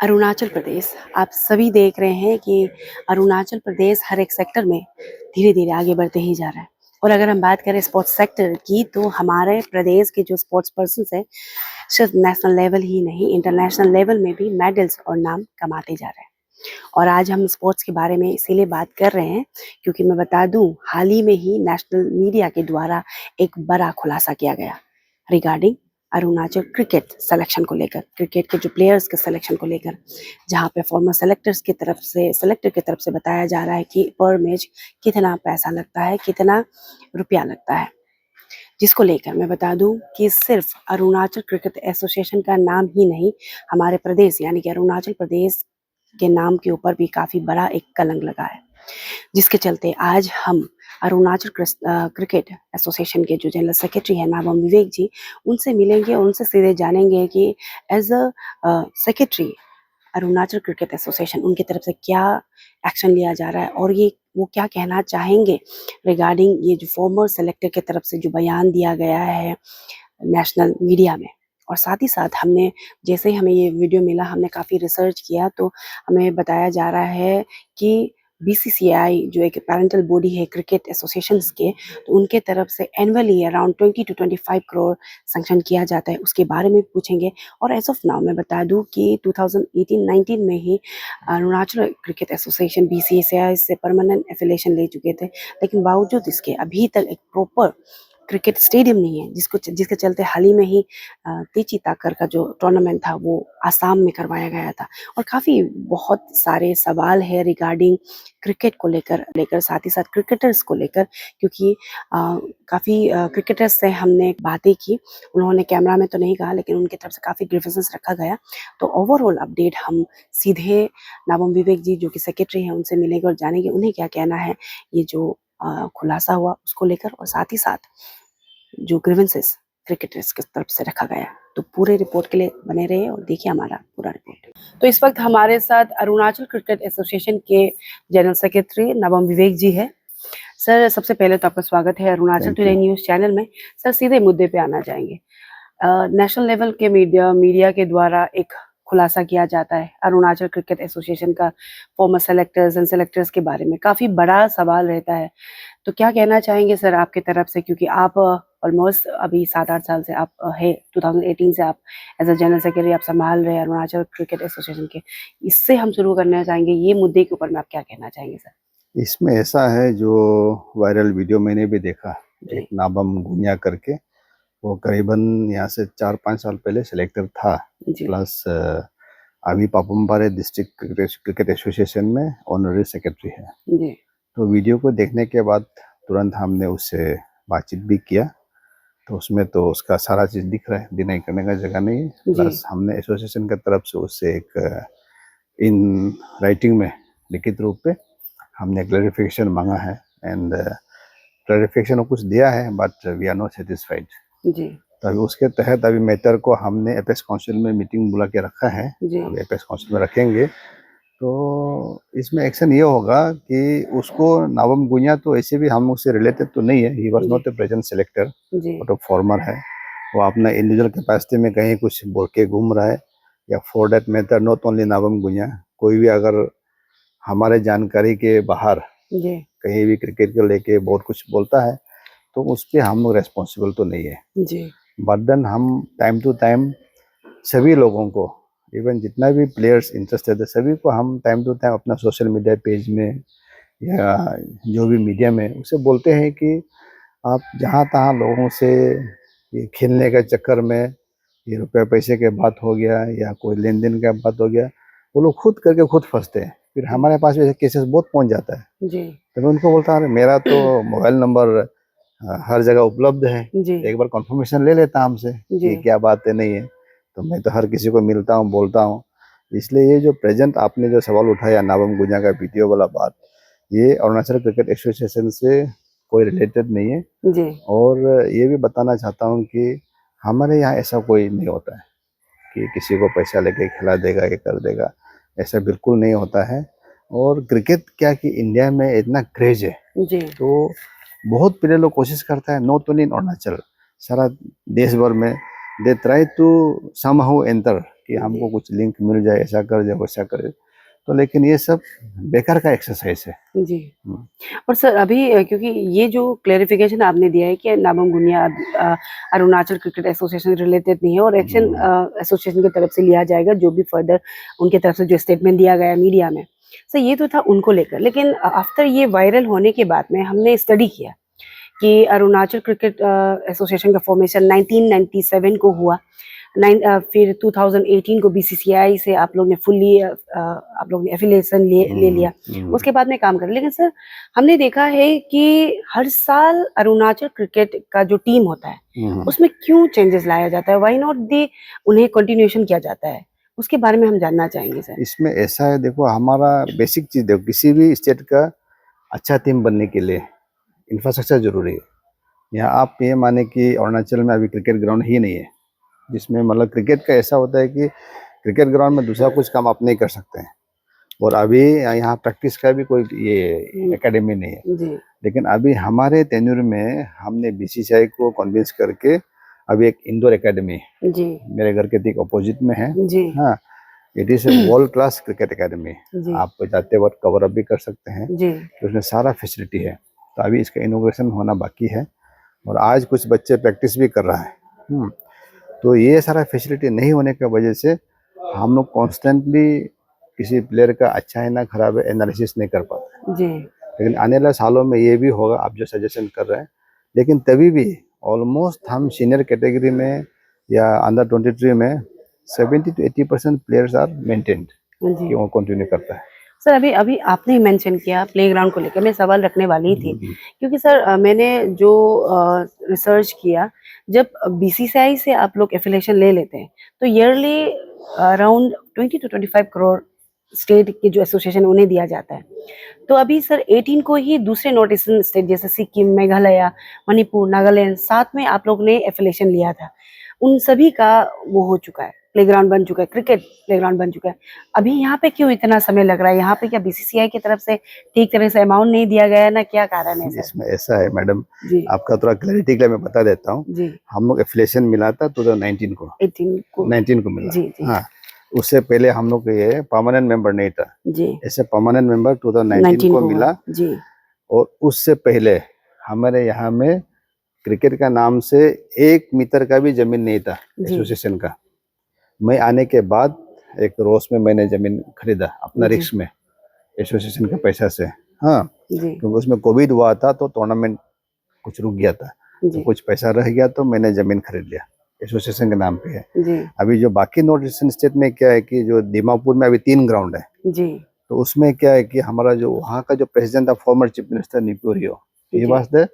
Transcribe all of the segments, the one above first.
अरुणाचल प्रदेश, आप सभी देख रहे हैं कि अरुणाचल प्रदेश हर एक सेक्टर में धीरे-धीरे आगे बढ़ते ही जा रहा है। और अगर हम बात करें स्पोर्ट्स सेक्टर की, तो हमारे प्रदेश के जो स्पोर्ट्स पर्सन्स हैं, सिर्फ नेशनल लेवल ही नहीं, इंटरनेशनल लेवल में भी मेडल्स और नाम कमाते जा रहे हैं। और आज हम स्पोर्ट्स के बारे में इसीलिए बात कर रहे हैं, क्योंकि मैं बता दूं, हाल ही में ही नेशनल मीडिया के द्वारा एक बड़ा खुलासा किया गया रिगार्डिंग अरुणाचल क्रिकेट सिलेक्शन को लेकर, क्रिकेट के जो प्लेयर्स के सिलेक्शन को लेकर, जहां पे फॉर्मर सेलेक्टर की तरफ से बताया जा रहा है कि पर मैच कितना पैसा लगता है, कितना रुपया लगता है। जिसको लेकर मैं बता दूं कि सिर्फ अरुणाचल क्रिकेट एसोसिएशन का नाम ही नहीं, हमारे प्रदेश यानी कि अरुणाचल प्रदेश के नाम के ऊपर भी काफी बड़ा एक कलंक लगा है। जिसके चलते आज हम अरुणाचल क्रिकेट एसोसिएशन के जो जनरल सेक्रेटरी हैं नाबम विवेक जी, उनसे मिलेंगे और उनसे सीधे जानेंगे कि as a secretary Arunachal cricket association उनकी तरफ से क्या एक्शन लिया जा रहा है और ये वो क्या कहना चाहेंगे रिगार्डिंग ये जो फॉर्मर सेलेक्टर की तरफ से जो बयान दिया गया है नेशनल मीडिया में। और साथ ही साथ हमने, जैसे ही हमें ये वीडियो मिला, हमने काफ़ी रिसर्च किया, तो हमें बताया जा रहा है कि बीसीसीआई जो एक पैरेंटल बॉडी है क्रिकेट एसोसिएशंस के, तो उनके तरफ से annually around 20 to 25 crore sanction किया जाता है, उसके बारे में पूछेंगे। और एज ऑफ नाउ मैं बता दूं कि 2018-19 में ही अरुणाचल क्रिकेट एसोसिएशन बीसीसीआई से परमानेंट एफिलिएशन ले चुके थे, लेकिन बावजूद इसके अभी तक एक प्रॉपर क्रिकेट स्टेडियम नहीं है, जिसके चलते हाल ही में ही तेची ताकर का जो टूर्नामेंट था वो आसाम में करवाया गया था। और काफ़ी बहुत सारे सवाल है रिगार्डिंग क्रिकेट को लेकर साथ ही साथ क्रिकेटर्स को लेकर, क्योंकि काफ़ी क्रिकेटर्स से हमने बातें की, उन्होंने कैमरा में तो नहीं कहा, लेकिन उनकी तरफ से काफ़ी ग्रीवेंसेस रखा गया। तो ओवरऑल अपडेट हम सीधे नाबम विवेक जी जो कि सेक्रेटरी हैं उनसे मिलेंगे और जानेंगे उन्हें क्या कहना है ये जो खुलासा हुआ उसको लेकर, और साथ ही साथ जो ग्रीवेंसेस क्रिकेटर्स की तरफ से रखा गया। तो पूरे रिपोर्ट के लिए बने रहे और देखिए हमारा पूरा रिपोर्ट। तो इस वक्त हमारे साथ अरुणाचल क्रिकेट एसोसिएशन के जनरल सेक्रेटरी नाबम विवेक जी है। सर, सबसे पहले तो आपका स्वागत है अरुणाचल टुडे न्यूज़ चैनल में। सर, सीधे मुद्दे पे आना चाहेंगे। नेशनल लेवल के मीडिया के द्वारा एक खुलासा किया जाता है अरुणाचल क्रिकेट एसोसिएशन का फॉर्मर सेलेक्टर्स एंड सेलेक्टर्स के बारे में, काफ़ी बड़ा सवाल रहता है। तो क्या कहना चाहेंगे सर आपकी तरफ से, क्योंकि आप ऑलमोस्ट अभी 7-8 साल से आप है 2018 से आप एज अ जनरल सेक्रेटरी आप संभाल रहे हैं अरुणाचल क्रिकेट एसोसिएशन के। इससे हम शुरू करना चाहेंगे, ये मुद्दे के ऊपर में आप क्या कहना चाहेंगे सर? इसमें ऐसा है, जो वायरल वीडियो मैंने भी देखा, एक नाबम गुनिया करके, वो करीबन यहाँ से 4-5 साल पहले सिलेक्टर था, प्लस अभी पापुमपारे डिस्ट्रिक्ट क्रिकेट एसोसिएशन में ऑनररी सेक्रेटरी है जी। तो वीडियो को देखने के बाद तुरंत हमने उससे बातचीत भी किया, तो उसमें तो उसका सारा चीज़ दिख रहा है, डिनाई करने का जगह नहीं है। प्लस हमने एसोसिएशन की तरफ से उससे एक इन राइटिंग में लिखित रूप पे हमने क्लैरिफिकेशन मांगा है, एंड क्लैरिफिकेशन कुछ दिया है, but we are not satisfied जी। तो अभी उसके तहत अभी मैटर को हमने एपेक्स काउंसिल में मीटिंग बुला के रखा है, अभी एपेक्स काउंसिल में रखेंगे। तो इसमें एक्शन ये होगा कि उसको नाबम गुनिया तो ऐसे भी हम उससे रिलेटेड तो नहीं है, he was not a present selector, but वो फॉर्मर है, वो अपना इंडिविजुअल कैपेसिटी में कहीं कुछ बोल के घूम रहा है, या for that matter not only Nabam Gunia, कोई भी अगर हमारे जानकारी के बाहर कहीं भी क्रिकेट को लेके बहुत कुछ बोलता है तो उस पर हम लोग रेस्पॉन्सिबल तो नहीं है जी। बट देन हम टाइम टू टाइम सभी लोगों को, इवन जितना भी प्लेयर्स इंटरेस्टेड है, सभी को हम टाइम टू टाइम अपना सोशल मीडिया पेज में या जो भी मीडिया में उसे बोलते हैं कि आप जहाँ तहाँ लोगों से ये खेलने के चक्कर में ये रुपये पैसे के बात हो गया या कोई लेन देन का बात हो गया, वो लोग खुद करके खुद फंसते हैं, फिर हमारे पास भी केसेस बहुत पहुंच जाता है जी। तो मैं उनको बोलता हूँ, मेरा तो मोबाइल नंबर हर जगह उपलब्ध है, एक बार कंफर्मेशन ले लेता हमसे कि क्या बात है, नहीं है, तो मैं तो हर किसी को मिलता हूँ, बोलता हूँ। इसलिए ये जो प्रेजेंट आपने जो सवाल उठाया नाबम गुनिया का वीडियो वाला बात, ये अरुणाचल क्रिकेट एसोसिएशन से कोई रिलेटेड नहीं है जी। और ये भी बताना चाहता हूँ कि हमारे यहाँ ऐसा कोई नहीं होता है कि किसी को पैसा लेके खिला देगा, ये कर देगा, ऐसा बिल्कुल नहीं होता है। और क्रिकेट क्या कि इंडिया में इतना क्रेज है जी। तो बहुत पहले लोग कोशिश करता है, नॉट ओनली इन अरुणाचल, सारा देश भर में they try to somehow enter कि हमको कुछ लिंक मिल जाए, ऐसा कर जाए वैसा करे, तो लेकिन ये सब बेकार का एक्सरसाइज है। जी। और सर अभी क्योंकि ये जो क्लेरिफिकेशन आपने दिया है कि Nabam Gunia Arunachal cricket association related नहीं है और एक्शन एसोसिएशन की तरफ से लिया जाएगा जो भी फर्दर उनके तरफ से जो स्टेटमेंट दिया गया मीडिया में, सर ये तो था उनको लेकर, लेकिन आफ्टर ये वायरल होने के बाद में हमने स्टडी किया कि अरुणाचल क्रिकेट एसोसिएशन का फॉर्मेशन 1997 को हुआ, फिर 2018 को बीसीसीआई से आप लोग ने फुल्ली आप लोग ने एफिलिएशन ले लिया, उसके बाद में काम कर। लेकिन सर हमने देखा है कि हर साल अरुणाचल क्रिकेट का जो टीम होता है उसमें क्यों चेंजेस लाया जाता है, व्हाई नॉट दे उन्हें कंटिन्यूएशन किया जाता है, उसके बारे में हम जानना चाहेंगे सर। इसमें ऐसा है, देखो हमारा बेसिक चीज देखो, किसी भी स्टेट का अच्छा टीम बनने के लिए इंफ्रास्ट्रक्चर जरूरी है। यहाँ आप ये माने कि अरुणाचल में अभी क्रिकेट ग्राउंड ही नहीं है, जिसमें मतलब क्रिकेट का ऐसा होता है कि क्रिकेट ग्राउंड में दूसरा कुछ काम आप नहीं कर सकते हैं, और अभी यहाँ प्रैक्टिस का भी कोई ये एकेडमी नहीं है जी। लेकिन अभी हमारे टेन्योर में हमने बीसीसीआई को कन्विंस करके अभी एक इंडोर एकेडमी जी मेरे घर के ठीक अपोजिट में है। जी हाँ, it is a world class cricket academy, जी आप जाते वक्त कवर अप भी कर सकते हैं, जी तो उसमें सारा फैसिलिटी है। तो अभी इसका इनोग्रेशन होना बाकी है और आज कुछ बच्चे प्रैक्टिस भी कर रहा है। तो ये सारा फैसिलिटी नहीं होने की वजह से हम लोग कॉन्स्टेंटली किसी प्लेयर का अच्छा है ना खराब है एनालिसिस नहीं कर पाते। जी लेकिन आने वाले सालों में ये भी होगा, आप जो सजेशन कर रहे हैं, लेकिन तभी भी ऑलमोस्ट हम सीनियर कैटेगरी में या अंडर 23 में 70 to 80% प्लेयर्स आर मेंटेन्ड जी। कि वो कंटिन्यू करता है। सर अभी अभी आपने ही मेंशन किया प्लेग्राउंड को लेकर, मैं सवाल रखने वाली ही थी क्योंकि सर मैंने जो रिसर्च किया, जब बीसीसीआई से आप लोग एफिलिएशन ले लेते हैं तो yearly around 20 to 25 crore state के जो एसोसिएशन उन्हें दिया जाता है। तो अभी सर 18 को ही दूसरे नॉर्थ ईस्टर्न स्टेट जैसे सिक्किम, मेघालय, मणिपुर, नागालैंड, साथ में आप लोग ने एफिलिएशन लिया था, उन सभी का वो हो चुका है, प्लेग्राउंड बन चुका है, क्रिकेट प्लेग्राउंड बन चुका है। अभी यहाँ पे क्यों इतना समय लग रहा है? यहाँ पे क्या बीसीसीआई की तरफ से ठीक तरह से अमाउंट नहीं दिया गया है ना, क्या कारण है सर? इसमें ऐसा है मैडम, जी आपका थोड़ा क्लैरिटी के लिए मैं बता देता हूँ। जी हम लोग एफिलिएशन मिला था 2019 को, 18 को 19 को मिला। जी जी हाँ, उससे पहले हम लोग ये परमानेंट मेंबर नहीं था, जी ऐसे परमानेंट मेंबर 2019 को मिला। जी और उससे पहले हमारे यहाँ में क्रिकेट का नाम से 1 मीटर का भी जमीन नहीं था जी एसोसिएशन का। मैं आने के बाद एक रोज में मैंने जमीन खरीदा अपना जी। रिस्क में एसोसिएशन के पैसा से। हाँ, जी क्योंकि उसमें कोविड हुआ था तो टूर्नामेंट कुछ रुक गया था, तो जी कुछ पैसा रह गया तो मैंने जमीन खरीद लिया, एसोसिएशन के नाम पे है। जी अभी जो बाकी नॉर्थ ईस्टर्न स्टेट में क्या है कि जो दीमापुर में अभी 3 ग्राउंड है, जी तो उसमें क्या है कि हमारा जो वहाँ का जो प्रेसिडेंट था former chief minister Neiphiu Rio, he was the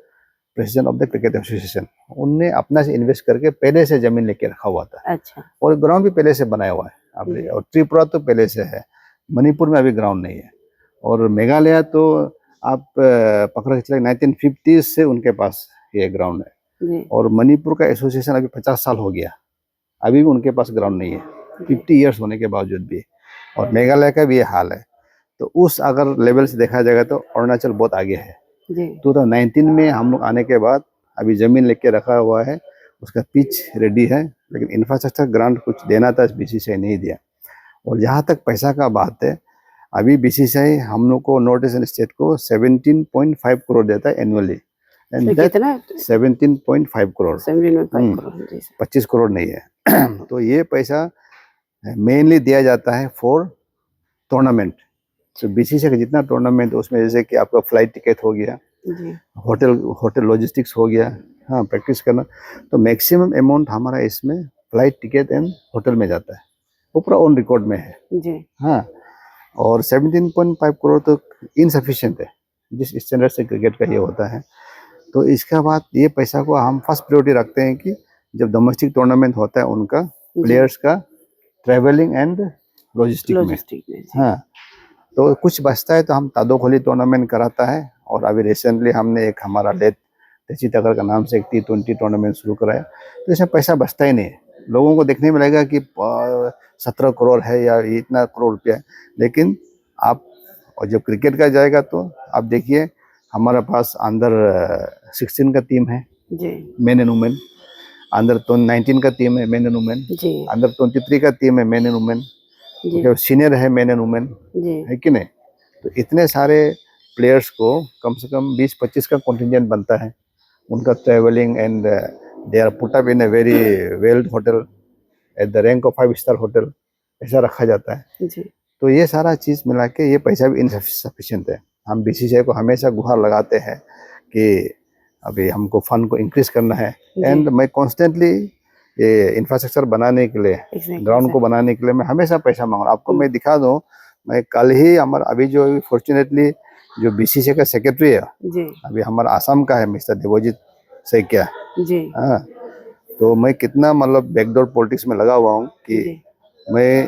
president of the cricket association, उनने अपना से इन्वेस्ट करके पहले से जमीन लेके रखा हुआ था अच्छा और ग्राउंड भी पहले से बनाया हुआ है आपने, और त्रिपुरा तो पहले से है, मणिपुर में अभी ग्राउंड नहीं है, और मेघालय तो आप पकड़ के चले 1950 से उनके पास ये ग्राउंड है, जी और मणिपुर का एसोसिएशन अभी 50 साल हो गया, अभी भी उनके पास ग्राउंड नहीं है 50 ईयर्स होने के बावजूद भी, और मेघालय का भी ये हाल है। तो उस अगर लेवल से देखा जाएगा तो अरुणाचल बहुत आगे है। जी 2019 में हम लोग आने के बाद अभी जमीन लेके रखा हुआ है, उसका पिच रेडी है, लेकिन इंफ्रास्ट्रक्चर ग्रांट कुछ देना था, बीसीसीआई नहीं दिया। और जहाँ तक पैसा का बात है, अभी बीसीसीआई हम लोग को नॉर्थ ईस्टर्न स्टेट को 17.5 करोड़ देता है एनुअली, एंड कितना 17.5 करोड़, 17.5 करोड़ जी सर 25 करोड़ नहीं है। तो ये पैसा मेनली दिया जाता है फॉर टूर्नामेंट। तो बीसीसीआई का जितना टूर्नामेंट उसमें जैसे कि आपका फ्लाइट टिकट हो गया, जी होटल लॉजिस्टिक्स हो गया, हाँ प्रैक्टिस करना, तो मैक्सिमम अमाउंट हमारा इसमें फ्लाइट टिकट एंड होटल में जाता है, वो पूरा ऑन रिकॉर्ड में है। जी हाँ, और 17.5 करोड़ तो इनसफिशिएंट है जिस स्टैंडर्ड से क्रिकेट का ये होता है। तो इसके बाद ये पैसा को हम फर्स्ट प्रायोरिटी रखते हैं कि जब डोमेस्टिक टूर्नामेंट होता है उनका प्लेयर्स का ट्रैवलिंग एंड लॉजिस्टिक में। जी हाँ, तो कुछ बचता है तो हम तादोखोली टूर्नामेंट कराता है, और अभी रिसेंटली हमने एक हमारा लेट तेची तकर का नाम से एक T20 टूर्नामेंट शुरू कराया। तो इसमें पैसा बचता ही नहीं है, लोगों को देखने में लगेगा कि 17 करोड़ है या इतना करोड़ रुपया है, लेकिन आप और जब क्रिकेट का जाएगा तो आप देखिए हमारे पास अंडर 16 का टीम है, जी मेन एंड वुमेन, अंडर 19 का टीम है मेन एंड वुमेन, जी अंडर 23 का टीम है मेन एंड वुमेन, जी सीनियर है मेन एंड वुमेन, जी है कि नहीं। तो इतने सारे प्लेयर्स को कम से कम 20-25 का कॉन्टिजेंट बनता है, उनका travelling and they are put up in a very well hotel at the rank of 5 star hotel, ऐसा रखा जाता है। जी तो ये सारा चीज़ मिला के ये पैसा भी इनसफिशिएंट है। हम बीसीसीआई को हमेशा गुहार लगाते हैं कि अभी हमको फंड को इंक्रीज करना है, एंड मैं कॉन्स्टेंटली ये इंफ्रास्ट्रक्चर बनाने के लिए, एग्जैक्टली ग्राउंड को बनाने के लिए मैं हमेशा पैसा मांग रहा हूँ। आपको मैं दिखा दूँ, मैं कल ही हमारा अभी जो फॉर्चुनेटली जो बीसीसीआई का सेक्रेटरी है जी अभी हमारा आसाम का है मिस्टर देवजीत सैकिया, जी हाँ, तो मैं कितना मतलब बैकडोर पॉलिटिक्स में लगा हुआ हूँ कि जी मैं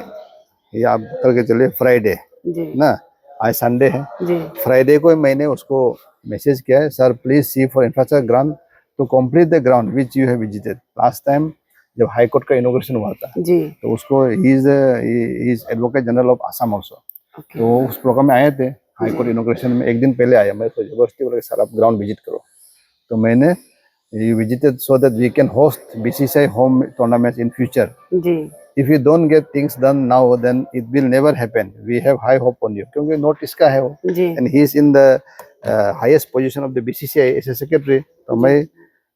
ये आप करके चलिए फ्राइडे जी ना, आज संडे है, जी फ्राइडे को मैंने उसको मैसेज किया है, sir please see for infrastructure ground to complete the ground which you have visited last time जब हाई कोर्ट का इनॉग्रेशन हुआ था। जी तो उसको ही is advocate general of Assam also, okay तो उस प्रोग्राम में आए थे हाई कोर्ट इनॉग्रेशन में, एक दिन पहले आया, मैं तो जबरदस्ती बोला सर आप ग्राउंड विजिट करो, तो मैंने visited so that we can host BCCI home tournaments in future. जी If you don't get things done now, then it will never happen. We have high hope on you. क्योंकि north east का है वो, जी and he is in the highest position of the BCCI as a secretary. तो मैं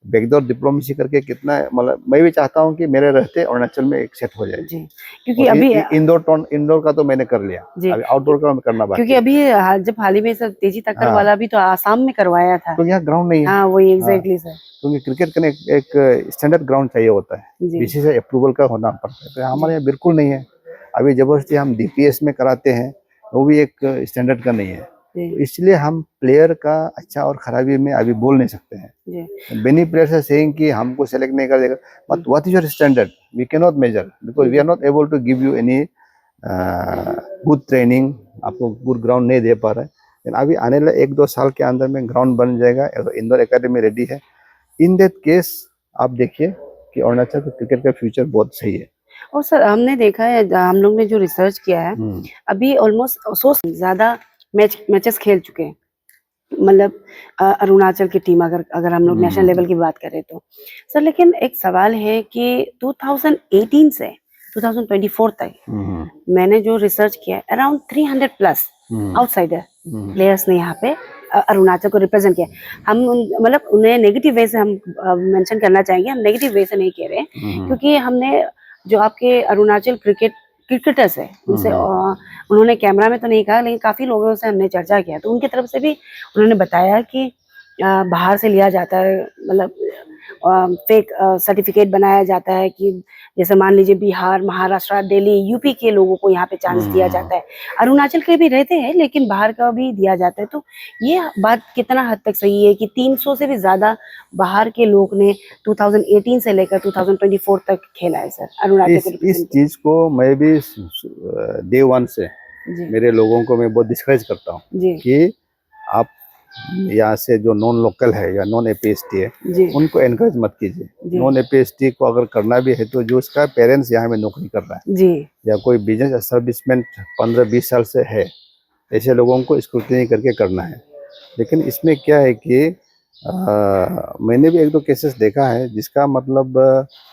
backdoor diplomacy करके कितना मतलब मैं भी चाहता हूँ कि मेरे रहते अरुणाचल में एक सेट हो जाए। जी क्योंकि और अभी इंडोर का तो मैंने कर लिया, जी अभी आउटडोर का करना बाकी क्योंकि है। अभी जब हाल ही में सर तेजी तक्कर हाँ। वाला भी तो आसाम में करवाया था। तो यहाँ ग्राउंड नहीं है, हाँ वही एग्जैक्टली सर। क्योंकि क्रिकेट का एक स्टैंडर्ड ग्राउंड चाहिए होता है, जी बीसीसीआई अप्रूवल का होना पड़ता है, तो हमारे यहाँ बिल्कुल नहीं है। अभी जबरदस्ती हम डीपीएस में कराते हैं, वो भी एक स्टैंडर्ड का नहीं है, जी तो इसलिए हम प्लेयर का अच्छा और खराबी में अभी बोल नहीं सकते हैं। जी मेनी प्लेयर्स आर सेइंग कि हमको सेलेक्ट नहीं कर देगा, but what is your standard, we can not measure because we are not able to give you any good training, आपको गुड ग्राउंड नहीं दे पा रहा है। लेकिन अभी आने वाले 1-2 साल के अंदर में ग्राउंड बन जाएगा, इंडोर एकेडमी रेडी है। इन दैट केस आप देखिए कि अरुणाचल का क्रिकेट का फ्यूचर बहुत सही है। और सर हमने देखा है हम लोग ने जो रिसर्च किया है अभी ऑलमोस्ट 100 से ज्यादा मैचेस खेल चुके हैं, मतलब अरुणाचल की टीम अगर हम लोग नेशनल लेवल की बात करें तो सर। लेकिन एक सवाल है कि 2018 से 2024 तक मैंने जो रिसर्च किया है अराउंड 300 प्लस आउटसाइडर प्लेयर्स ने यहाँ पे अरुणाचल को रिप्रेजेंट किया। हम मतलब उन्हें नेगेटिव वे से हम मेंशन करना चाहेंगे, हम नेगेटिव वे से नहीं कह रहे हैं, क्योंकि हमने जो आपके अरुणाचल क्रिकेटर्स है उनसे उन्होंने कैमरा में तो नहीं कहा, लेकिन काफी लोगों से हमने चर्चा किया तो उनकी तरफ से भी उन्होंने बताया कि बाहर से लिया जाता है, मतलब फेक सर्टिफिकेट बनाया जाता है कि जैसे मान लीजिए बिहार, महाराष्ट्र, दिल्ली, यूपी के लोगों को यहाँ पे चांस दिया जाता है, अरुणाचल के भी रहते हैं लेकिन बाहर का भी दिया जाता है। तो ये बात कितना हद तक सही है कि 300 से भी ज्यादा बाहर के लोग ने 2018 से लेकर 2024 तक खेला है सर अरुणाचल को? इस चीज को मैं भी डे वन से जी मेरे लोगों को मैं बहुत डिस्करेज करता हूँ जी कि आप यहाँ से जो नॉन लोकल है या नॉन एपीएसटी है जी उनको एनकरेज मत कीजिए। जी नॉन एपीएसटी को अगर करना भी है तो जो उसका पेरेंट्स यहाँ में नौकरी कर रहा है जी या कोई बिजनेस एस्टेब्लिशमेंट 15-20 साल से है, ऐसे लोगों को स्क्रूटनी करके करना है। लेकिन इसमें क्या है कि मैंने भी 1-2 केसेस देखा है जिसका मतलब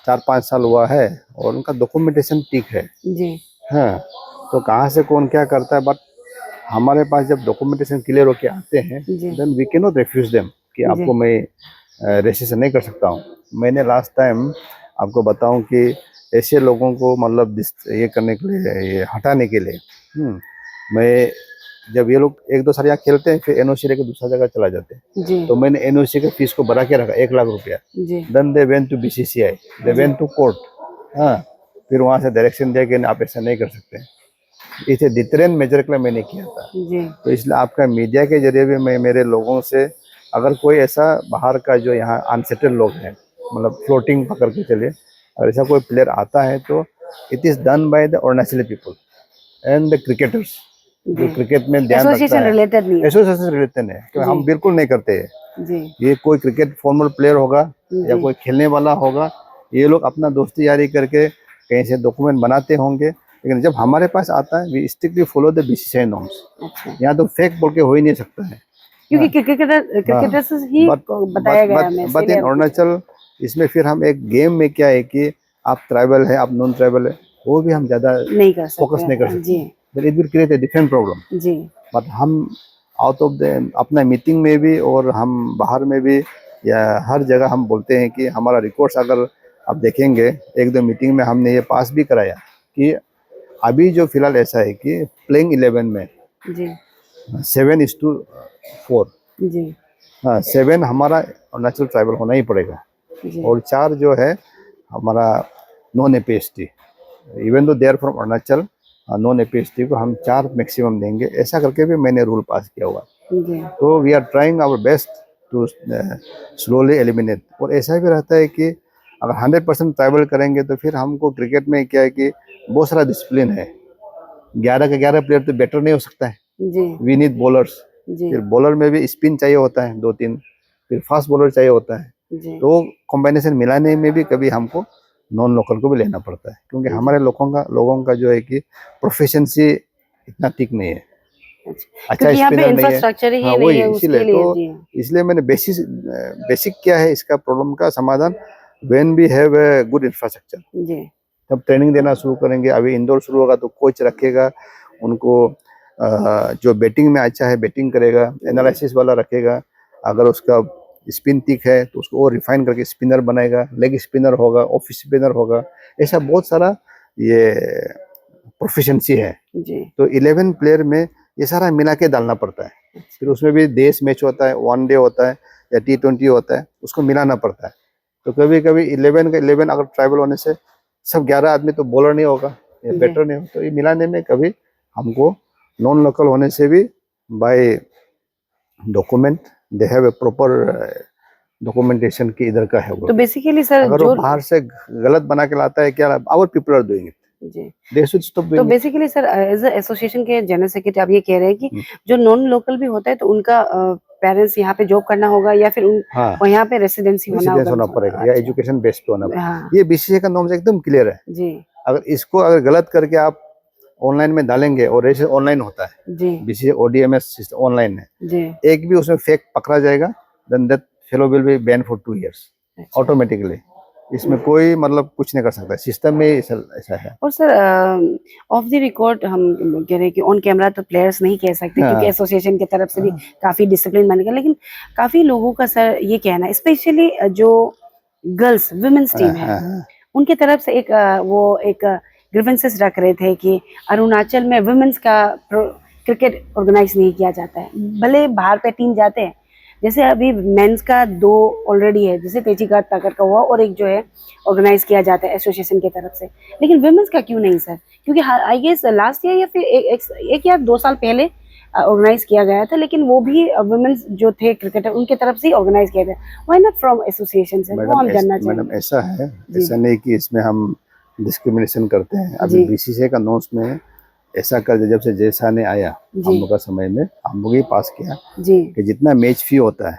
4-5 साल हुआ है और उनका डॉक्यूमेंटेशन ठीक है। जी हाँ, तो कहाँ से कौन क्या करता है, बट हमारे पास जब डॉक्यूमेंटेशन क्लियर होके आते हैं जी then we can not refuse them कि आपको मैं रजिस्ट्रेशन नहीं कर सकता हूँ। मैंने लास्ट टाइम आपको बताऊं कि ऐसे लोगों को मतलब ये करने के लिए, ये हटाने के लिए मैं जब ये लोग 1-2 साल यहाँ खेलते हैं फिर एनओसी लेके दूसरा जगह चला जाते हैं, जी तो मैंने एनओसी के फीस को बढ़ा के रखा 1 लाख रुपया। जी then they went to BCCI, they went to court, हाँ, फिर वहाँ से डायरेक्शन दिया कि आप ऐसा नहीं कर सकते। इसे डिटरेंट मेजर के लिए मैंने किया था। जी तो इसलिए आपका मीडिया के जरिए भी मैं मेरे लोगों से, अगर कोई ऐसा बाहर का जो यहाँ अनसेटल्ड लोग हैं, मतलब फ्लोटिंग पकड़ के चलिए, अगर ऐसा कोई प्लेयर आता है तो it is done by the Arunachali people and the cricketers जो क्रिकेट में ध्यान रखता एसोसिएशन है, रिलेटेड नहीं है। एसोसिएशन रिलेटेड है, क्योंकि हम बिल्कुल नहीं करते हैं। जी ये कोई क्रिकेट फॉर्मल प्लेयर होगा या कोई खेलने वाला होगा, ये लोग अपना दोस्ती यारी करके कहीं से डॉक्यूमेंट बनाते होंगे, लेकिन जब हमारे पास आता है we strictly follow the BCCI norms. अच्छा, यहाँ तो फेक बोल के हो ही नहीं सकता है, क्योंकि क्रिकेटर्स ही बताया गया है हमें। बट इन अरुणाचल इसमें फिर हम एक गेम में क्या है कि आप ट्राइबल है, आप नॉन ट्राइबल है, वो भी हम ज़्यादा नहीं कर सकते, फोकस नहीं कर सकते। जी but it will create a different problem. जी बट हम आउट ऑफ द अपना मीटिंग में भी और हम बाहर में भी या हर जगह हम बोलते हैं कि हमारा रिकॉर्ड्स अगर आप देखेंगे, एक दो मीटिंग में हमने ये पास भी कराया कि अभी जो फिलहाल ऐसा है कि प्लेइंग 11 में जी 7:4, जी हाँ 7 हमारा अरुणाचल ट्राइबल होना ही पड़ेगा जी और 4 जो है हमारा non APST, even though there from Arunachal, non APST को हम 4 मैक्सिमम देंगे। ऐसा करके भी मैंने रूल पास किया हुआ। जी तो we are trying our best to slowly eliminate. और ऐसा भी रहता है कि अगर 100% ट्राइबल करेंगे तो फिर हमको क्रिकेट में क्या है कि बहुत सारा डिसिप्लिन है। 11 का 11 प्लेयर तो बेटर नहीं हो सकता है। जी वी नीड बॉलर्स। जी फिर बॉलर में भी स्पिन चाहिए होता है 2-3, फिर फास्ट बॉलर चाहिए होता है। जी तो कॉम्बिनेशन मिलाने में भी कभी हमको नॉन लोकल को भी लेना पड़ता है, क्योंकि हमारे लोगों का जो है कि प्रोफिशिएंसी इतना ठीक नहीं है। अच्छा, अच्छा क्योंकि यहाँ पे स्पिनर नहीं है। इंफ्रास्ट्रक्चर ही हाँ नहीं वही, है इसीलिए उसके लिए। तो जी इसलिए मैंने बेसिक क्या है इसका प्रॉब्लम का समाधान, when we have a good infrastructure, जी तब ट्रेनिंग देना शुरू करेंगे। अभी इंडोर शुरू होगा तो कोच रखेगा उनको, जो बैटिंग में अच्छा है बैटिंग करेगा, एनालिसिस वाला रखेगा। अगर उसका स्पिन थिक है तो उसको और रिफाइन करके स्पिनर बनाएगा, लेग स्पिनर होगा, ऑफ स्पिनर होगा। ऐसा बहुत सारा ये प्रोफिशिएंसी है। जी तो 11 प्लेयर में ये सारा मिला के डालना पड़ता है। फिर उसमें भी देश मैच होता है, वनडे होता है या T20 होता है, उसको मिलाना पड़ता है। तो कभी कभी 11 का 11 अगर ट्राइबल होने से सब 11 आदमी तो बॉलर नहीं होगा या जी बैटर नहीं होगा, तो ये मिलाने में कभी हमको नॉन लोकल होने से भी by document they have a proper documentation की इधर का है वो। तो बेसिकली सर अगर वो जो बाहर से गलत बना के लाता है, क्या our people are doing it, जी they should stop to doing it. Basically sir as association के जनरल सेक्रेटरी आप ये कह रहे हैं कि जो नॉन लोकल भी होता है तो उनका पेरेंट्स यहाँ पे जॉब करना होगा या फिर उन हाँ, और यहाँ पे रेसिडेंसी होना रेसिडेंस होगा। होना पड़ेगा या अच्छा एजुकेशन बेस पे होना पड़ेगा। हाँ ये बीसीसीआई का नॉर्म्स एकदम क्लियर है। जी अगर इसको अगर गलत करके आप ऑनलाइन में डालेंगे, और रजिस्ट्रेशन ऑनलाइन होता है, जी बीसीसीआई ODMS सिस्टम ऑनलाइन है, जी एक भी उसमें फेक पकड़ा जाएगा then that fellow will be ban for 2 years अच्छा ऑटोमेटिकली। इसमें कोई मतलब कुछ नहीं कर सकता, सिस्टम में ऐसा है। और सर ऑफ द रिकॉर्ड हम कह रहे हैं कि ऑन कैमरा तो प्लेयर्स नहीं कह सकते क्योंकि हाँ, एसोसिएशन की तरफ से भी काफी डिसिप्लिन बनेगा, लेकिन काफी लोगों का सर ये कहना है स्पेशली जो गर्ल्स वुमेन्स टीम है हाँ, उनके तरफ से वो एक ग्रीवेंसेस रख रहे थे कि अरुणाचल में वुमेन्स का क्रिकेट ऑर्गेनाइज नहीं किया जाता है, भले बाहर पे टीम जाते हैं। जैसे अभी मेंस का 2 ऑलरेडी है, जैसे तेजीघाट ताकत का हुआ और एक जो है ऑर्गेनाइज किया जाता है एसोसिएशन की तरफ से, लेकिन वुमेन्स का क्यों नहीं सर? क्योंकि आई गेस लास्ट ईयर या फिर एक या 2 साल पहले ऑर्गेनाइज किया गया था, लेकिन वो भी वुमेन्स जो थे क्रिकेटर उनके तरफ से ही ऑर्गेनाइज किया था। व्हाई नॉट फ्रॉम एसोसिएशन से? वो हम जानना मैडम चाहेंगे। ऐसा है, जी ऐसा नहीं कि इसमें हम डिस्क्रिमिनेशन करते हैं। अभी जी बीसीसीआई का नोट्स में ऐसा कर, जब से जैसा ने आया हम जी लोग का समय में हम लोग ही पास किया जी कि जितना मैच फी होता है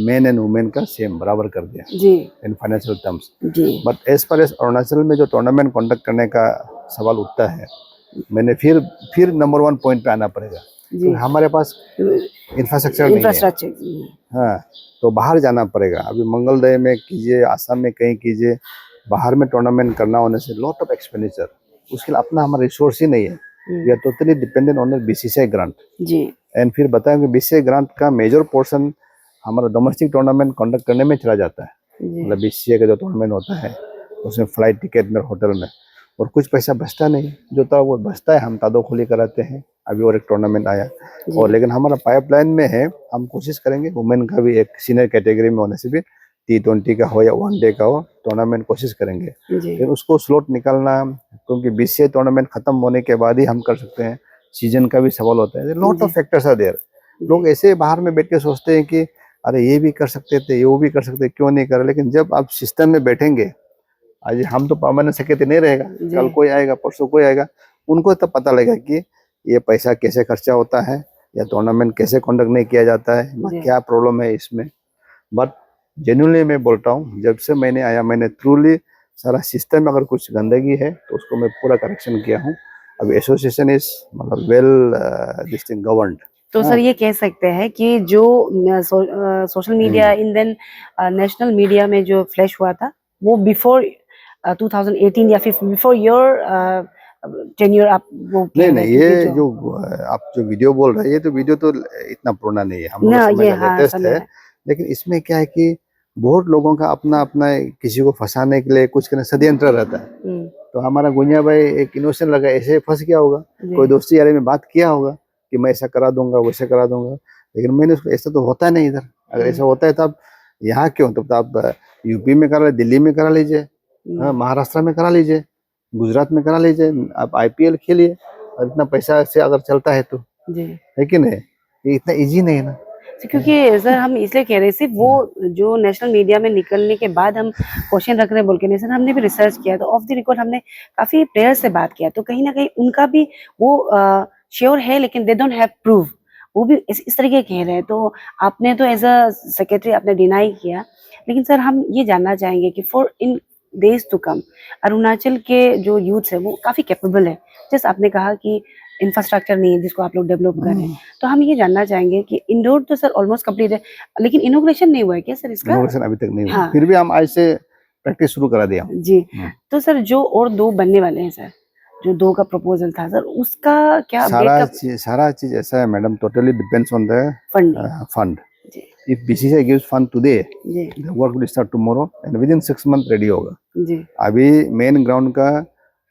मेन एंड वुमेन का सेम बराबर कर दिया जी इन फाइनेंशियल टर्म्स। जी but as per as Arunachal में जो टूर्नामेंट कंडक्ट करने का सवाल उठता है, मैंने फिर नंबर 1 पॉइंट पे आना पड़ेगा, जी क्योंकि हमारे पास इंफ्रास्ट्रक्चर नहीं है। इंफ्रास्ट्रक्चर हाँ, तो बाहर जाना पड़ेगा। अभी मंगलदय में कीजिए, आसाम में कहीं कीजिए, बाहर में टूर्नामेंट करना होने से लॉट ऑफ एक्सपेंडिचर, उसके लिए अपना हमारा रिसोर्स ही नहीं है। We are totally dependent on BCCI grant. जी एंड फिर बताएं कि बीसीसीआई ग्रांट का मेजर पोर्शन हमारा डोमेस्टिक टूर्नामेंट कंडक्ट करने में चला जाता है। जी मतलब बीसीसीआई का जो टूर्नामेंट होता है उसमें फ्लाइट टिकट में, होटल में, और कुछ पैसा बचता नहीं। जो था वो बचता है हम तादो खोली कराते हैं। अभी और एक टूर्नामेंट आया, और लेकिन हमारा पाइपलाइन में है, हम कोशिश करेंगे वुमेन का भी एक सीनियर कैटेगरी में होने से भी T20 का हो या वनडे का हो टूर्नामेंट कोशिश करेंगे। जी फिर उसको स्लॉट निकालना, क्योंकि बीसीसीआई टूर्नामेंट खत्म होने के बाद ही हम कर सकते हैं। सीजन का भी सवाल होता है, lot of factors are there. लोग ऐसे बाहर में बैठ के सोचते हैं कि अरे ये भी कर सकते थे, वो भी कर सकते, क्यों नहीं कर रहे। लेकिन जब आप सिस्टम में बैठेंगे, आज हम तो परमानेंट सेक्रेटरी नहीं रहेगा, कल कोई आएगा, परसों कोई आएगा, उनको तब पता लगेगा कि ये पैसा कैसे खर्चा होता है या टूर्नामेंट कैसे कंडक्ट नहीं किया जाता है, क्या प्रॉब्लम है इसमें। बट जेन्युइनली मैं बोलता हूँ, जब से मैंने आया मैंने ट्रूली सारा सिस्टम में अगर कुछ गंदगी है तो उसको मैं पूरा करेक्शन किया हूँ। अब एसोसिएशन इज मतलब वेल दिस थिंग गवर्नड। तो सर ये कह सकते हैं कि जो social media in then national media में जो फ्लैश हुआ था वो बिफोर 2018 या फिर बिफोर योर टेन्योर, आप वो कह नहीं रहे नहीं, हैं ये क्योंकि जो आप जो वीडियो बोल रहे हैं, ये तो वीडियो तो इतना पुराना नहीं है, हम लोग ना समय ये का हाँ लेटेस्ट समय है। लेकिन इसमें क्या है कि बहुत लोगों का अपना अपना किसी को फंसाने के लिए कुछ करना षड्यंत्र रहता है। हम्म, तो हमारा गुंजा भाई एक इनोसेंट लगा, ऐसे फंस गया होगा, कोई जी दोस्ती यारी में बात किया होगा कि मैं ऐसा करा दूंगा वैसे करा दूंगा, लेकिन मैंने उसको, ऐसा तो होता नहीं इधर। अगर ऐसा होता है तो आप यहाँ क्यों, तब तो आप यूपी में करा लीजिए, दिल्ली में करा लीजिए, हाँ, महाराष्ट्र में करा लीजिए, गुजरात में करा लीजिए, आप आईपीएल खेलिए, और इतना पैसा से अगर चलता है तो, जी। है कि नहीं? ये इतना इजी नहीं है ना। क्योंकि सर हम इसलिए कह रहे सिर्फ वो जो नेशनल मीडिया में निकलने के बाद हम क्वेश्चन रख रहे हैं बोल के नहीं सर, हमने भी रिसर्च किया तो ऑफ द रिकॉर्ड हमने काफी प्लेयर्स से बात किया तो कहीं ना कहीं उनका भी वो श्योर है लेकिन दे डोंट हैव प्रूफ, वो भी इस तरीके कह रहे हैं। तो आपने तो एज अ सेक्रेटरी आपने डिनाई किया, लेकिन सर हम ये जानना चाहेंगे कि for in days to come Arunachal के जो यूथ है वो काफी कैपेबल है, जैसे आपने कहा कि इंफ्रास्ट्रक्चर नहीं है जिसको आप लोग डेवलप कर रहे हैं। तो हम ये जानना चाहेंगे कि इंडोर तो सर ऑलमोस्ट कंप्लीट है, लेकिन इनोग्रेशन नहीं हुआ है क्या सर इसका? इनोवेशन अभी तक नहीं हुआ, हाँ फिर भी हम आज से प्रैक्टिस शुरू करा दिया। जी। तो सर जो और 2 बनने वाले हैं सर, जो 2 का प्रपोजल था सर, उसका क्या अपडेट सारा चीज ऐसा है madam, totally depends on the funding? Fund. जी if BCCI gives fund today, जी the work will start tomorrow and within 6 month ready होगा। जी। अभी मेन ग्राउंड का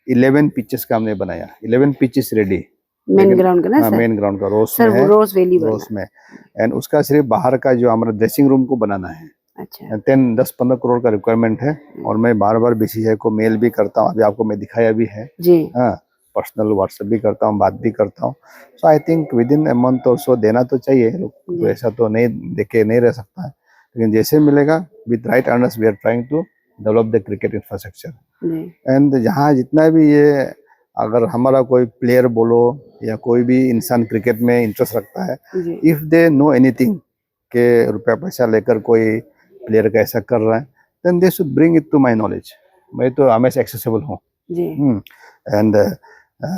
11 पिचेस का हमने बनाया, 11 पिचेस रेडी। मेन ग्राउंड का ना हाँ, सर? मेन ग्राउंड का रोज सर में वो है, रोज वैली बना। रोज में, एंड उसका सिर्फ बाहर का जो हमारा ड्रेसिंग रूम को बनाना है। अच्छा 10-15 करोड़ का रिक्वायरमेंट है, और मैं बार बार बीसीसीआई को मेल भी करता हूँ, अभी आपको मैं दिखाया भी है, जी हाँ, पर्सनल व्हाट्सएप भी करता हूँ, बात भी करता हूँ। So I think within a month or so देना तो चाहिए लोग, तो ऐसा तो नहीं देखे नहीं रह सकता है, लेकिन जैसे मिलेगा with right earners we are trying to develop the cricket infrastructure. जी एंड जहाँ जितना भी ये, अगर हमारा कोई प्लेयर बोलो या कोई भी इंसान क्रिकेट में इंटरेस्ट रखता है, जी इफ दे नो एनीथिंग के रुपया पैसा लेकर कोई प्लेयर का ऐसा कर रहा है, then they should bring it to my knowledge. मैं तो हमेशा एक्सेसिबल हूँ। जी एंड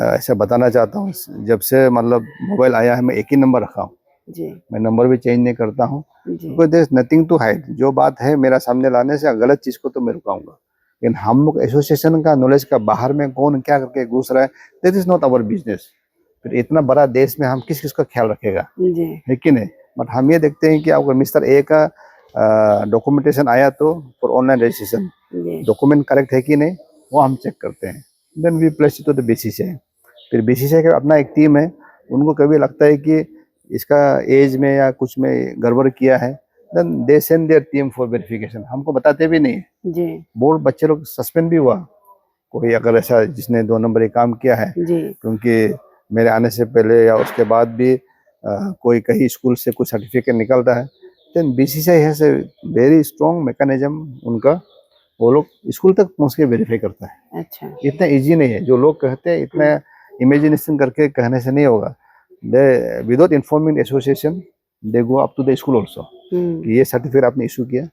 ऐसा बताना चाहता हूँ, जब से मतलब मोबाइल आया है मैं एक ही नंबर रखा हूँ, जी मैं नंबर भी चेंज नहीं करता हूँ, जी because there is nothing to hide. जो बात है मेरा सामने लाने से, गलत चीज को तो मैं रुकाऊंगा, लेकिन हम लोग एसोसिएशन का नॉलेज का बाहर में कौन क्या करके घुस रहा है, that is not our business. फिर इतना बड़ा देश में हम किस किस का ख्याल रखेगा, जी है कि नहीं? बट हम ये देखते हैं कि अगर मिस्टर ए का डॉक्यूमेंटेशन आया तो फॉर ऑनलाइन रजिस्ट्रेशन जी डॉक्यूमेंट करेक्ट है कि नहीं, वो हम चेक करते हैं, then we place it to the BCCI. फिर बीसीसीआई का अपना एक टीम है, उनको कभी लगता है कि इसका एज में या कुछ में गड़बड़ किया है, then they send their team for verification, हमको बताते भी नहीं। जी बोर्ड बच्चे लोग सस्पेंड भी हुआ, कोई अगर ऐसा जिसने 2 नंबर काम किया है, जी क्योंकि मेरे आने से पहले या उसके बाद भी कोई कहीं स्कूल से कुछ सर्टिफिकेट निकलता है, then BCCI has a very strong mechanism, उनका वो लोग स्कूल तक पहुंच के वेरीफाई करता है। अच्छा इतना इजी नहीं है जो लोग कहते हैं, इतना इमेजिनेशन करके कहने से नहीं होगा। They without informing association they go up to the school also कि ये सर्टिफिकेट आपने इशू किया,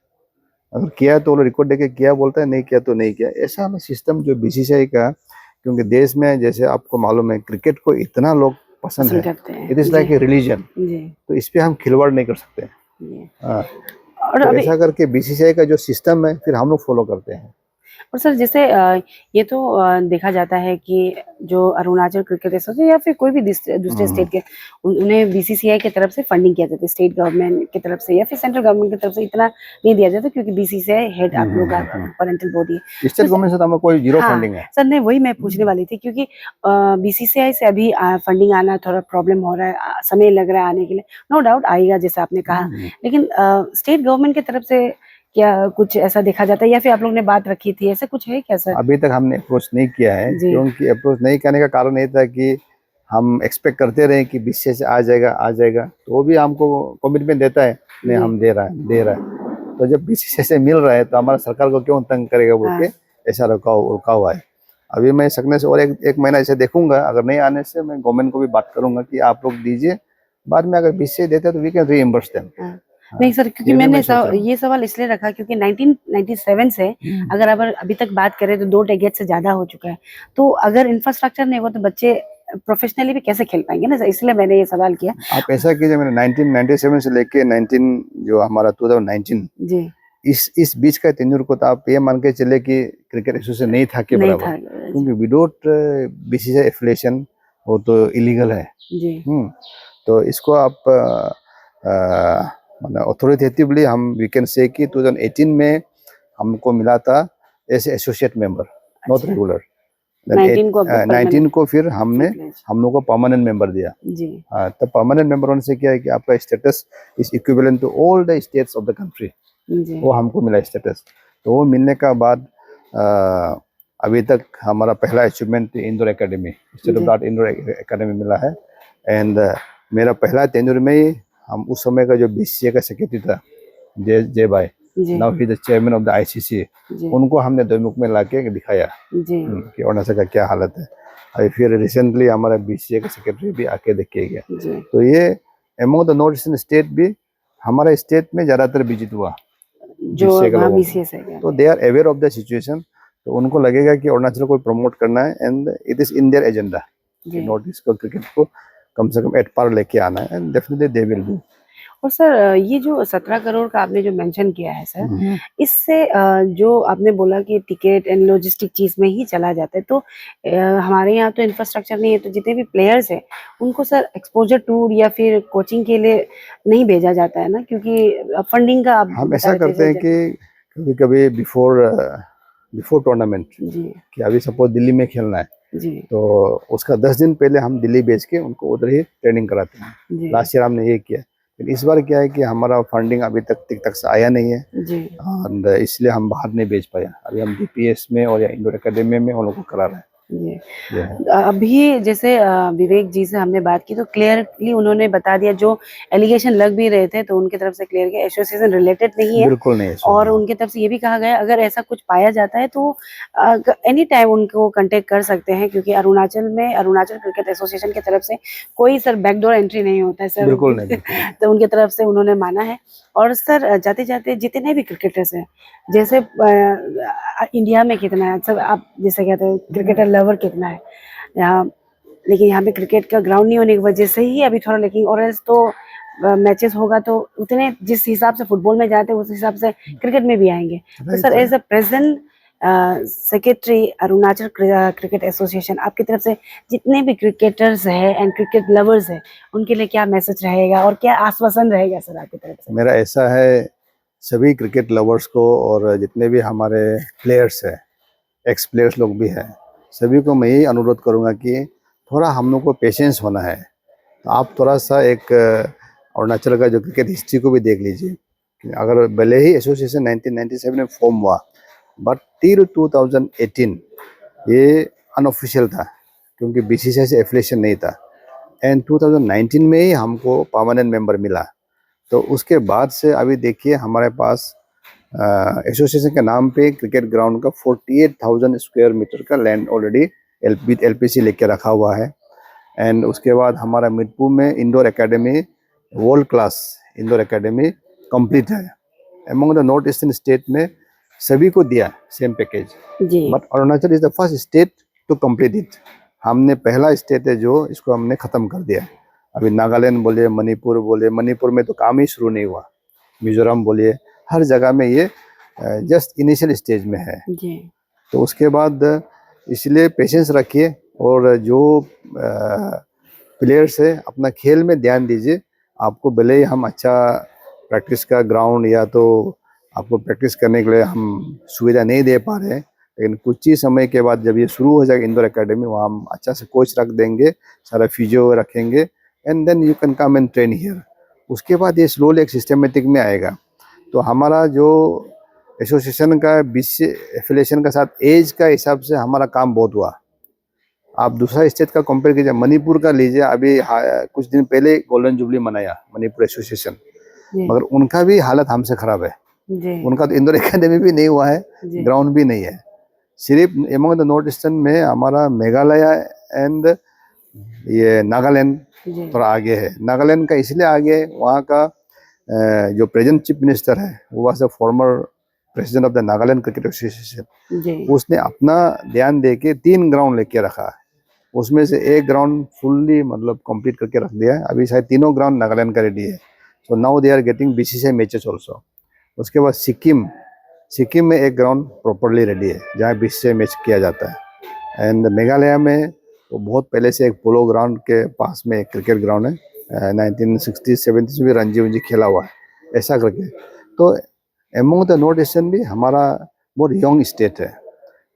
अगर किया तो वो रिकॉर्ड देके किया बोलता है, नहीं किया तो नहीं किया। ऐसा हमें सिस्टम जो बीसीसीआई का, क्योंकि देश में जैसे आपको मालूम है क्रिकेट को इतना लोग पसंद है, करते हैं it is like a religion, जी तो इस पे हम खिलवाड़ नहीं कर सकते। जी। हाँ, और तो अभी ऐसा करके बीसीसीआई का जो सिस्टम है फिर हम लोग फॉलो करते हैं। और सर जैसे ये तो देखा जाता है कि जो अरुणाचल क्रिकेट एसोसिएशन या फिर कोई भी दूसरे स्टेट के उन्हें बीसीसीआई की तरफ से फंडिंग किया जाता है, स्टेट गवर्नमेंट की तरफ से या फिर सेंट्रल गवर्नमेंट की तरफ से इतना नहीं दिया जाता, क्योंकि बीसीसीआई हेड आप लोग का पेरेंटल बॉडी है। स्टेट गवर्नमेंट से तो हमें कोई जीरो हाँ फंडिंग है। सर, नहीं वही मैं पूछने वाली थी, क्योंकि बीसीसीआई से अभी फंडिंग आना थोड़ा प्रॉब्लम हो रहा है, समय लग रहा है आने के लिए, नो डाउट आएगा जैसे आपने कहा, लेकिन स्टेट गवर्नमेंट की तरफ से क्या कुछ ऐसा देखा जाता है या फिर आप लोग ने बात रखी थी, ऐसा कुछ है क्या सर? अभी तक हमने अप्रोच नहीं किया है, जी क्योंकि अप्रोच नहीं करने का कारण ये था कि हम एक्सपेक्ट करते रहे कि बीसीसीआई से आ जाएगा, तो वो भी हमको कमिटमेंट देता है, नहीं जी हम दे रहा है। तो जब बीसीसीआई से मिल रहा है तो हमारा सरकार को क्यों तंग करेगा बोल के ऐसा रुका हुआ है। अभी मैं सकने से और एक महीना ऐसे देखूंगा, अगर नहीं आने से मैं गवर्नमेंट को भी बात करूंगा कि आप लोग दीजिए, बाद में अगर बीसीसीआई देते हैं तो वी कैन रीइंबर्स देम। नहीं सर, क्योंकि ये भी मैंने मैं सोच रहा हूँ। ये सवाल इसलिए रखा क्योंकि 1997 से अगर अभी तक बात करें तो 2 डेकेड से ज्यादा हो चुका है, तो अगर इंफ्रास्ट्रक्चर नहीं होगा तो बच्चे प्रोफेशनली भी कैसे खेल पाएंगे ना, इसलिए मैंने ये सवाल किया। आप ऐसा कीजिए, मैंने 1997 से लेके 19 जो हमारा 2019 जी। इस बीच का टेन्योर को तो आप ये मान के चले कि क्रिकेट एसोसिएशन नहीं था के नहीं बराबर, था। क्योंकि विदाउट बीसीसीआई एफिलिएशन वो तो इलीगल है। जी। तो इसको आप मतलब अथॉरिटेटिवली हम वी कैन से कि 2018 में हमको मिला था एज एसोसिएट मेंबर, नॉट अच्छा। रेगुलर। 19 को 19 को फिर हमने privilege। हम लोग को परमानेंट मेंबर दिया। जी। तब परमानेंट मेंबर होने से क्या है कि आपका status is equivalent to all the states of the country, जी। वो हमको मिला स्टेटस। तो वो मिलने का बाद अभी तक हमारा पहला achievement indoor academy, state of the art indoor academy मिला है। एंड मेरा पहला टेन्योर में ही हम उस समय का जो बीसीसीआई का सेक्रेटरी था जय भाई, जी। Now he the chairman of the ICC, जी। उनको हमने दोईमुख में लाके दिखाया जी। कि अरुणाचल का क्या हालत है। अभी फिर रिसेंटली हमारा बीसीसीआई का सेक्रेटरी भी आके देख के गया। जी। तो ये among the north eastern state भी हमारा स्टेट में ज्यादातर विजिट हुआ जो BCCI के वहाँ लोगों को। BCS है। तो they are aware of the situation, तो उनको लगेगा कि अरुणाचल को प्रमोट करना है and it is in their agenda कि जी। नॉर्थ ईस्ट को क्रिकेट को कम से कम एट पार लेके आना है, and definitely they will do. और सर ये जो 17 करोड़ का आपने जो मेंशन किया है सर, इससे जो आपने बोला कि टिकट एंड लॉजिस्टिक चीज में ही चला जाता है, तो हमारे यहाँ तो इंफ्रास्ट्रक्चर नहीं है, तो जितने भी प्लेयर्स हैं उनको सर एक्सपोजर टूर या फिर कोचिंग के लिए नहीं भेजा जाता है ना, क्योंकि फंडिंग का आप हम ऐसा करते हैं कि कभी कभी बिफोर टूर्नामेंट जी। कि अभी सपोज दिल्ली में खेलना है, जी। तो उसका 10 दिन पहले हम दिल्ली भेज के उनको उधर ही ट्रेनिंग कराते हैं। जी। लास्ट ईयर हमने ये किया, लेकिन इस बार क्या है कि हमारा फंडिंग अभी तक से आया नहीं है, जी। और इसलिए हम बाहर नहीं भेज पाया। अभी हम डीपीएस में और या इंडोर एकेडमी में उन लोगों को करा रहे हैं। जी। ये है। अभी जैसे विवेक जी से हमने बात की तो क्लियरली उन्होंने बता दिया, जो एलिगेशन लग भी रहे थे तो उनकी तरफ से क्लियर किया एसोसिएशन रिलेटेड नहीं है, बिल्कुल नहीं है। और उनकी तरफ से ये भी कहा गया अगर ऐसा कुछ पाया जाता है तो एनी टाइम उनको कांटेक्ट कर सकते हैं, क्योंकि अरुणाचल में अरुणाचल क्रिकेट एसोसिएशन की तरफ से कोई सर बैकडोर एंट्री नहीं होता है सर। बिल्कुल नहीं, बिल्कुल नहीं। तो उनकी तरफ से उन्होंने माना है। और सर जाते जाते जितने भी क्रिकेटर्स हैं, जैसे इंडिया में कितना है सब, आप जैसे कहते हैं क्रिकेटर लवर कितना है यहाँ, लेकिन यहाँ पे क्रिकेट का ग्राउंड नहीं होने की वजह से ही अभी थोड़ा, लेकिन और एल्स तो मैचेस होगा तो उतने जिस हिसाब से फुटबॉल में जाते हैं उस हिसाब से क्रिकेट में भी आएंगे। तो sir as a present secretary Arunachal cricket association, आपकी तरफ से जितने भी क्रिकेटर्स हैं एंड क्रिकेट लवर्स हैं उनके लिए क्या मैसेज रहेगा और क्या आश्वासन रहेगा सर आपकी तरफ से? मेरा ऐसा है, सभी क्रिकेट लवर्स को और जितने भी हमारे प्लेयर्स हैं, एक्स प्लेयर्स लोग भी हैं, सभी को मैं यही अनुरोध करूंगा कि थोड़ा हम लोग को पेशेंस होना है। तो आप थोड़ा सा एक अरुणाचल का जो क्रिकेट हिस्ट्री को भी देख लीजिए। अगर भले ही एसोसिएशन 1997 में फॉर्म हुआ, बट टिल 2018 ये अनऑफिशियल था, क्योंकि बीसीसीआई से एफिलिएशन नहीं था। एंड 2019 में ही हमको परमानेंट मेंबर मिला। तो उसके बाद से अभी देखिए हमारे पास एसोसिएशन के नाम पे क्रिकेट ग्राउंड का 48,000 स्क्वायर मीटर का लैंड ऑलरेडी एलपीसी लेके रखा हुआ है। एंड उसके बाद हमारा मिडपुर में indoor academy, world class indoor academy complete है। Among the north eastern state में सभी को दिया सेम पैकेज, जी। But Arunachal is the first state to complete it. हमने पहला स्टेट है जो इसको हमने ख़त्म कर दिया। अभी नागालैंड बोलिए, मणिपुर बोलिए, मणिपुर में तो काम ही शुरू नहीं हुआ, मिजोरम बोलिए, हर जगह में ये जस्ट इनिशियल स्टेज में है। जी। तो उसके बाद इसलिए पेशेंस रखिए, और जो प्लेयर्स है अपना खेल में ध्यान दीजिए। आपको भले ही हम अच्छा प्रैक्टिस का ग्राउंड या तो आपको प्रैक्टिस करने के लिए हम सुविधा नहीं दे पा रहे हैं, लेकिन कुछ ही समय के बाद जब ये शुरू हो जाएगा इंडोर एकेडमी, वहाँ हम अच्छा से कोच रख देंगे, सारा फिजियो रखेंगे, and then you can come and train here. उसके बाद ये स्लोली एक सिस्टमेटिक में आएगा। तो हमारा जो एसोसिएशन का बीसीसीआई एफिलिएशन के साथ एज का हिसाब से हमारा काम बहुत हुआ। आप दूसरा स्टेट का कंपेयर कीजिए, मणिपुर का लीजिए, अभी कुछ दिन पहले गोल्डन जुबली मनाया मणिपुर एसोसिएशन, मगर उनका भी हालत हमसे खराब है। उनका तो इंडोर एकेडमी भी नहीं हुआ है, ग्राउंड भी नहीं है। सिर्फ अमंग द नॉर्थ ईस्टर्न में हमारा मेघालय एंड ये नागालैंड थोड़ा आगे है। नागालैंड का इसलिए आगे है, वहाँ का जो प्रेजेंट चीफ मिनिस्टर है वो was the former president of the Nagaland cricket association. उसने अपना ध्यान दे के 3 ग्राउंड लेके रखा है। उसमें से एक ग्राउंड फुल्ली मतलब कंप्लीट करके रख दिया है। अभी शायद तीनों ग्राउंड नागालैंड का रेडी है। So now they are getting BCCI matches also. उसके बाद सिक्किम में एक ग्राउंड प्रॉपरली रेडी है जहाँ बीसीसीआई मैच किया जाता है। एंड मेघालय में वो बहुत पहले से एक पोलो ग्राउंड के पास में एक क्रिकेट ग्राउंड है, 1960-70 में भी रणजी वंजी खेला हुआ है ऐसा करके। तो एमोंग द नॉर्थ ईस्टर्न भी हमारा बहुत यंग स्टेट है,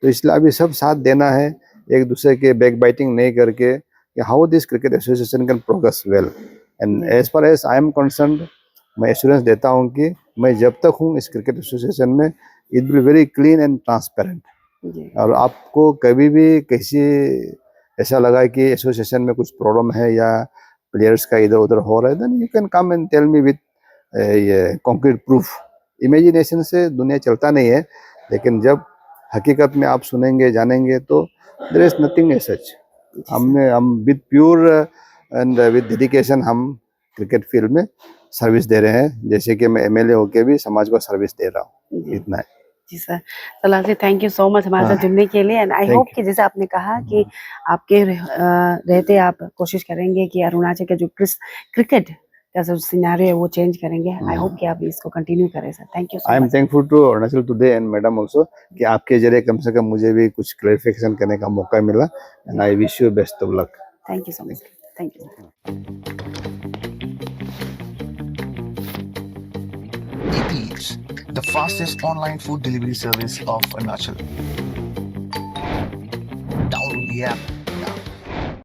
तो इसलिए अभी सब साथ देना है, एक दूसरे के बैक बाइटिंग नहीं करके how this cricket association can progress well. And as far as I am concerned, मैं एश्योरेंस देता हूँ कि मैं जब तक हूँ इस क्रिकेट एसोसिएशन में, it will very clean and transparent. और आपको कभी भी किसी ऐसा लगा कि एसोसिएशन में कुछ प्रॉब्लम है या प्लेयर्स का इधर उधर हो रहा है, then you can come and tell me with concrete proof. Imagination से दुनिया चलता नहीं है, लेकिन जब हकीकत में आप सुनेंगे जानेंगे तो there is nothing as such. हम with pure and with dedication हम क्रिकेट फील्ड में सर्विस दे रहे हैं, जैसे कि मैं एमएलए होके भी समाज को सर्विस दे रहा हूँ, इतना है। जी सर, तो lastly thank you so much हमारे साथ जुड़ने के लिए। एंड आई Thank होप कि जैसे आपने कहा कि आपके रहते आप कोशिश करेंगे कि अरुणाचल का जो क्रिकेट का जो सिनेरियो है वो चेंज करेंगे। आई होप कि आप इसको कंटिन्यू करें sir. Thank you so much. I am thankful to Arunachal today and madam also कि आपके जरिए कम से कम मुझे भी कुछ क्लैरिफिकेशन करने का मौका मिला। And I wish you best of luck. Thank you so much. Thank you sir. Eats, the fastest online food delivery service of Arunachal. Download the app